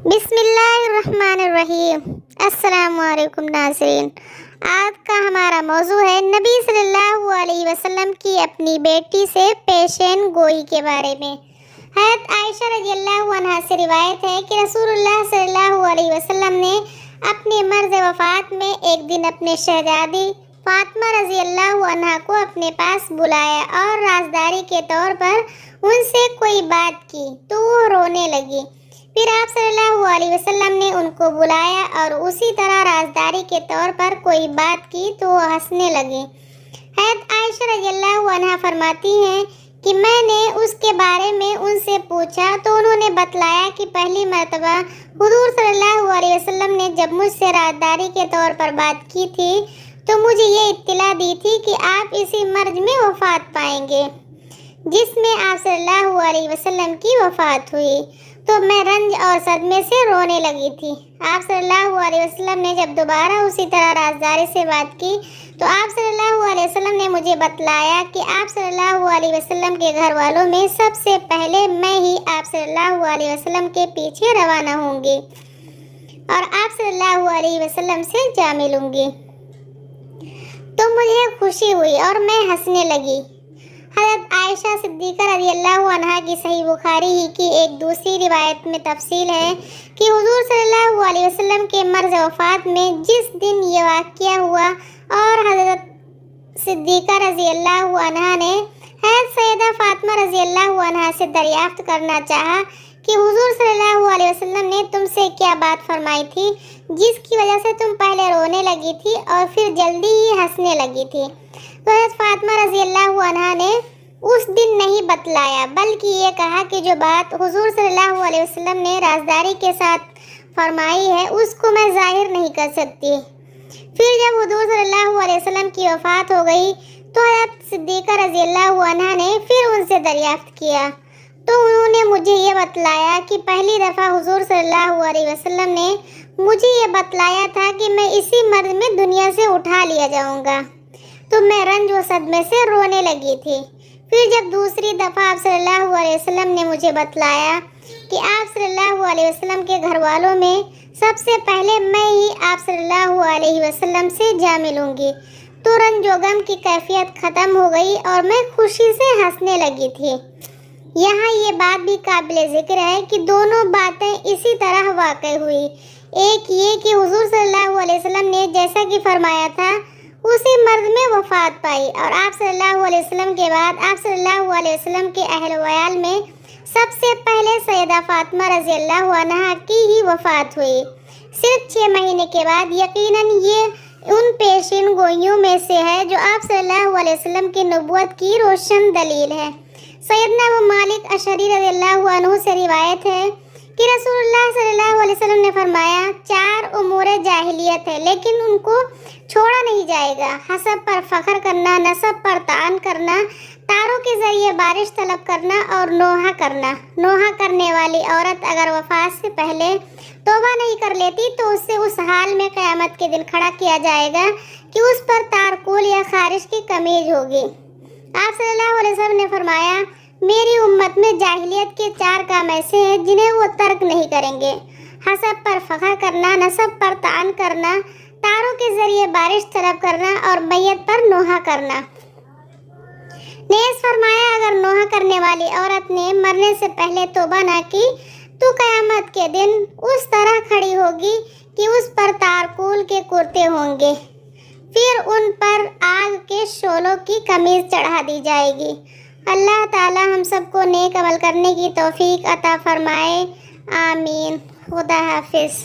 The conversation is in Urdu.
بسم اللہ الرحمن الرحیم۔ السلام علیکم ناظرین، آج کا ہمارا موضوع ہے نبی صلی اللہ علیہ وسلم کی اپنی بیٹی سے پیشین گوئی کے بارے میں۔ حضرت عائشہ رضی اللہ عنہا سے روایت ہے کہ رسول اللہ صلی اللہ علیہ وسلم نے اپنی مرض وفات میں ایک دن اپنے شہزادی فاطمہ رضی اللہ عنہا کو اپنے پاس بلایا اور رازداری کے طور پر ان سے کوئی بات کی تو وہ رونے لگی۔ پھر آپ صلی اللہ علیہ وسلم نے ان کو بلایا اور اسی طرح رازداری کے طور پر کوئی بات کی تو وہ ہنسنے لگے۔ حضرت عائشہ رضی اللہ عنہا فرماتی ہیں کہ میں نے اس کے بارے میں ان سے پوچھا تو انہوں نے بتلایا کہ پہلی مرتبہ حضور صلی اللہ علیہ وسلم نے جب مجھ سے رازداری کے طور پر بات کی تھی تو مجھے یہ اطلاع دی تھی کہ آپ اسی مرض میں وفات پائیں گے جس میں آپ صلی اللہ علیہ وسلم کی وفات ہوئی، تو میں رنج اور صدمے سے رونے لگی تھی۔ آپ صلی اللہ علیہ وسلم نے جب دوبارہ اسی طرح رازداری سے بات کی تو آپ صلی اللہ علیہ وسلم نے مجھے بتلایا کہ آپ صلی اللہ علیہ وسلم کے گھر والوں میں سب سے پہلے میں ہی آپ صلی اللہ علیہ وسلم کے پیچھے روانہ ہوں گی اور آپ صلی اللہ علیہ وسلم سے جا ملوں گی، تو مجھے خوشی ہوئی اور میں ہنسنے لگی۔ حضرت عائشہ صدیقہ رضی اللہ عنہا کی صحیح بخاری ہی کی ایک دوسری روایت میں تفصیل ہے کہ حضور صلی اللہ علیہ وسلم کے مرض وفات میں جس دن یہ واقعہ ہوا اور حضرت صدیقہ رضی اللہ عنہا نے حضرت سیدہ فاطمہ رضی اللہ عنہا سے دریافت کرنا چاہا کہ حضور صلی اللہ علیہ وسلم نے تم سے کیا بات فرمائی تھی جس کی وجہ سے تم پہلے رونے لگی تھی اور پھر جلدی ہی ہنسنے لگی تھی، تو حضرت فاطمہ رضی اللہ عنہا نے اس دن نہیں بتلایا بلکہ یہ کہا کہ جو بات حضور صلی اللہ علیہ وسلم نے رازداری کے ساتھ فرمائی ہے اس کو میں ظاہر نہیں کر سکتی۔ پھر جب حضور صلی اللہ علیہ وسلم کی وفات ہو گئی تو حضرت صدیقہ رضی اللہ عنہا نے پھر ان سے دریافت کیا تو انہوں نے مجھے یہ بتلایا کہ پہلی دفعہ حضور صلی اللہ علیہ وسلم نے مجھے یہ بتلایا تھا کہ میں اسی مرض میں دنیا سے اٹھا لیا جاؤں گا، تو میں رنج و صدمے سے رونے لگی تھی۔ پھر جب دوسری دفعہ آپ صلی اللہ علیہ وسلم نے مجھے بتلایا کہ آپ صلی اللہ علیہ وسلم کے گھر والوں میں سب سے پہلے میں ہی آپ صلی اللہ علیہ وسلم سے جا ملوں گی، تو رنج و غم کی کیفیت ختم ہو گئی اور میں خوشی سے ہنسنے لگی تھی۔ یہاں یہ بات بھی قابل ذکر ہے کہ دونوں باتیں اسی طرح واقع ہوئی۔ ایک یہ کہ حضور صلی اللہ علیہ وسلم نے جیسا کہ فرمایا تھا اسی مرض میں وفات پائی، اور آپ صلی اللہ علیہ وسلم کے بعد آپ صلی اللہ علیہ وسلم کے اہل ویال میں سب سے پہلے سیدہ فاطمہ رضی اللہ عنہا کی ہی وفات ہوئی صرف 6 مہینے کے بعد۔ یقیناً یہ ان پیشین گوئیوں میں سے ہے جو آپ صلی اللہ علیہ وسلم کی نبوت کی روشن دلیل ہے۔ سیدنا ابو مالک اشعری رضی اللہ عنہ سے روایت ہے کہ رسول اللہ صلی اللہ علیہ وسلم نے فرمایا 4 امور جاہلیت ہے لیکن ان کو چھوڑا نہیں جائے گا: حسب پر فخر کرنا، نسب پر طعن کرنا، تاروں کے ذریعے بارش طلب کرنا اور نوحہ کرنا۔ نوحہ کرنے والی عورت اگر وفات سے پہلے توبہ نہیں کر لیتی تو اسے اس حال میں قیامت کے دن کھڑا کیا جائے گا کہ اس پر تارکول یا خارش کی کمیز ہوگی۔ آپ صلی اللہ علیہ وسلم نے فرمایا میری امت میں جاہلیت کے 4 کام ایسے ہیں جنہیں وہ ترک نہیں کریں گے: حسب پر فخر کرنا، نسب پر طعن کرنا، تاروں کے ذریعے بارش طلب کرنا اور میت پر نوحہ کرنا۔ نیز فرمایا اگر نوحہ کرنے والی عورت نے مرنے سے پہلے توبہ نہ کی تو قیامت کے دن اس طرح کھڑی ہوگی کہ اس پر تارکول کے کرتے ہوں گے، پھر ان پر آگ کے شعلوں کی کمیز چڑھا دی جائے گی۔ اللہ تعالی ہم سب کو نیک عمل کرنے کی توفیق عطا فرمائے، آمین۔ خدا حافظ۔